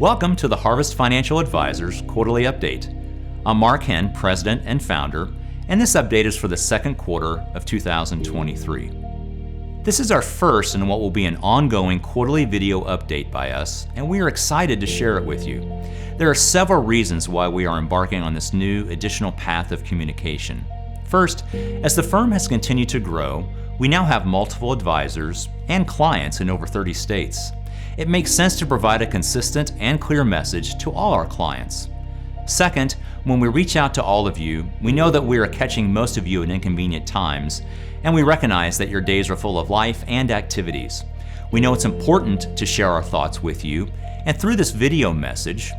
Welcome to the Harvest Financial Advisors Quarterly Update. I'm Marc Henn, President and Founder, and this update is for the second quarter of 2023. This is our first in what will be an ongoing quarterly video update by us, and we are excited to share it with you. There are several reasons why we are embarking on this new additional path of communication. First, as the firm has continued to grow, we now have multiple advisors and clients in over 30 states. It makes sense to provide a consistent and clear message to all our clients. Second, when we reach out to all of you, we know that we are catching most of you at inconvenient times, and we recognize that your days are full of life and activities. We know it's important to share our thoughts with you, and through this video message,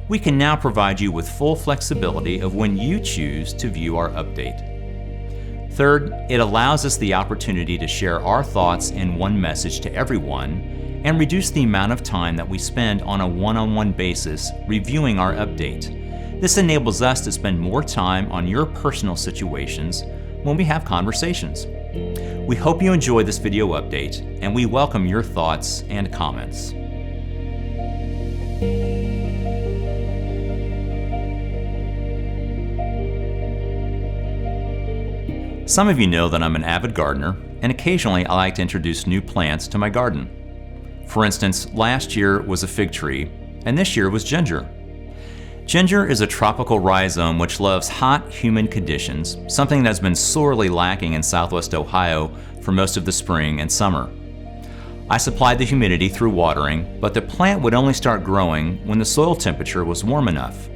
we can now provide you with full flexibility of when you choose to view our update. Third, it allows us the opportunity to share our thoughts in one message to everyone and reduce the amount of time that we spend on a one-on-one basis reviewing our update. This enables us to spend more time on your personal situations when we have conversations. We hope you enjoy this video update, and we welcome your thoughts and comments. Some of you know that I'm an avid gardener, and occasionally I like to introduce new plants to my garden. For instance, last year was a fig tree, and this year was ginger. Ginger is a tropical rhizome which loves hot, humid conditions, something that's been sorely lacking in Southwest Ohio for most of the spring and summer. I supplied the humidity through watering, but the plant would only start growing when the soil temperature was warm enough.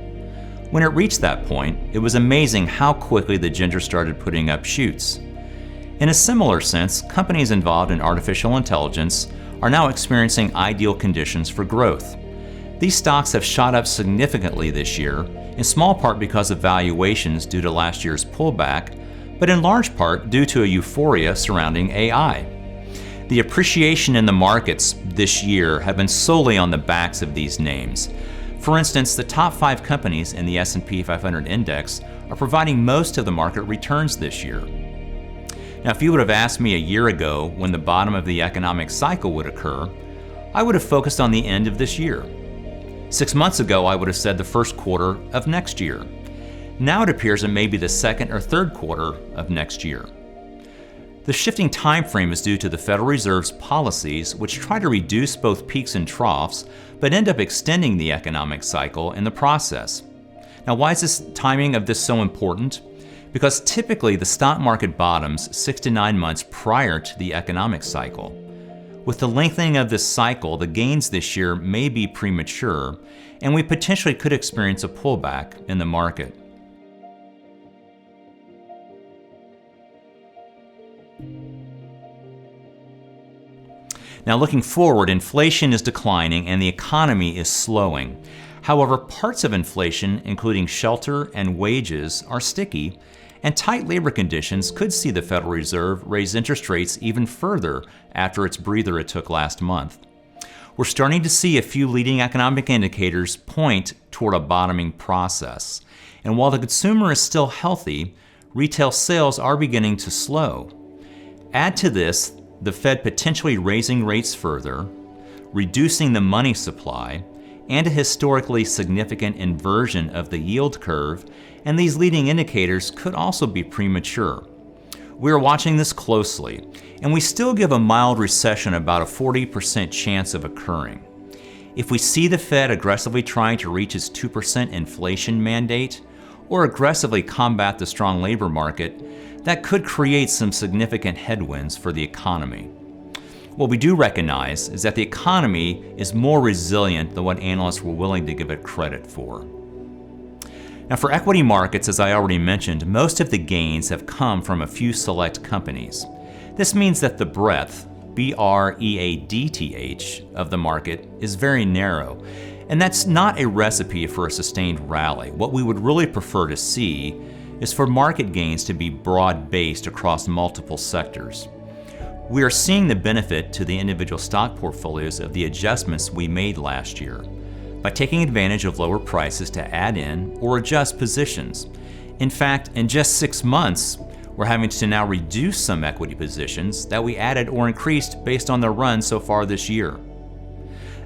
When it reached that point, it was amazing how quickly the ginger started putting up shoots. In a similar sense, companies involved in artificial intelligence are now experiencing ideal conditions for growth. These stocks have shot up significantly this year, in small part because of valuations due to last year's pullback, but in large part due to a euphoria surrounding AI. The appreciation in the markets this year have been solely on the backs of these names. For instance, the top 5 companies in the S&P 500 index are providing most of the market returns this year. Now, if you would have asked me a year ago when the bottom of the economic cycle would occur, I would have focused on the end of this year. 6 months ago, I would have said the first quarter of next year. Now it appears it may be the second or third quarter of next year. The shifting time frame is due to the Federal Reserve's policies, which try to reduce both peaks and troughs, but end up extending the economic cycle in the process. Now, why is this timing of this so important? Because typically the stock market bottoms 6 to 9 months prior to the economic cycle. With the lengthening of this cycle, the gains this year may be premature, and we potentially could experience a pullback in the market. Now, looking forward, inflation is declining and the economy is slowing. However, parts of inflation, including shelter and wages, are sticky, and tight labor conditions could see the Federal Reserve raise interest rates even further after its breather it took last month. We're starting to see a few leading economic indicators point toward a bottoming process. And while the consumer is still healthy, retail sales are beginning to slow. Add to this the Fed potentially raising rates further, reducing the money supply, and a historically significant inversion of the yield curve, and these leading indicators could also be premature. We are watching this closely, and we still give a mild recession about a 40% chance of occurring. If we see the Fed aggressively trying to reach its 2% inflation mandate, or aggressively combat the strong labor market, that could create some significant headwinds for the economy. What we do recognize is that the economy is more resilient than what analysts were willing to give it credit for. Now, for equity markets, as I already mentioned, most of the gains have come from a few select companies. This means that the breadth, B-R-E-A-D-T-H, of the market is very narrow, and that's not a recipe for a sustained rally. What we would really prefer to see is for market gains to be broad-based across multiple sectors. We are seeing the benefit to the individual stock portfolios of the adjustments we made last year by taking advantage of lower prices to add in or adjust positions. In fact, in just 6 months, we're having to now reduce some equity positions that we added or increased based on the run so far this year.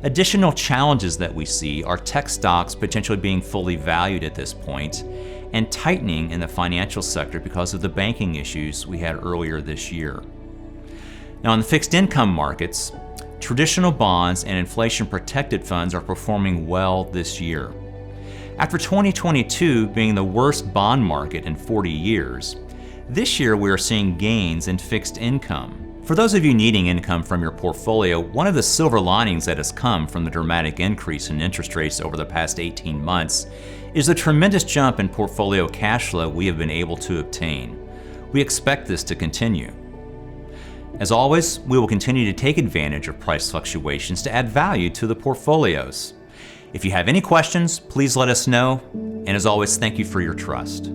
Additional challenges that we see are tech stocks potentially being fully valued at this point, and tightening in the financial sector because of the banking issues we had earlier this year. Now, in the fixed income markets, traditional bonds and inflation-protected funds are performing well this year. After 2022 being the worst bond market in 40 years, this year we are seeing gains in fixed income. For those of you needing income from your portfolio, one of the silver linings that has come from the dramatic increase in interest rates over the past 18 months is the tremendous jump in portfolio cash flow we have been able to obtain. We expect this to continue. As always, we will continue to take advantage of price fluctuations to add value to the portfolios. If you have any questions, please let us know. And as always, thank you for your trust.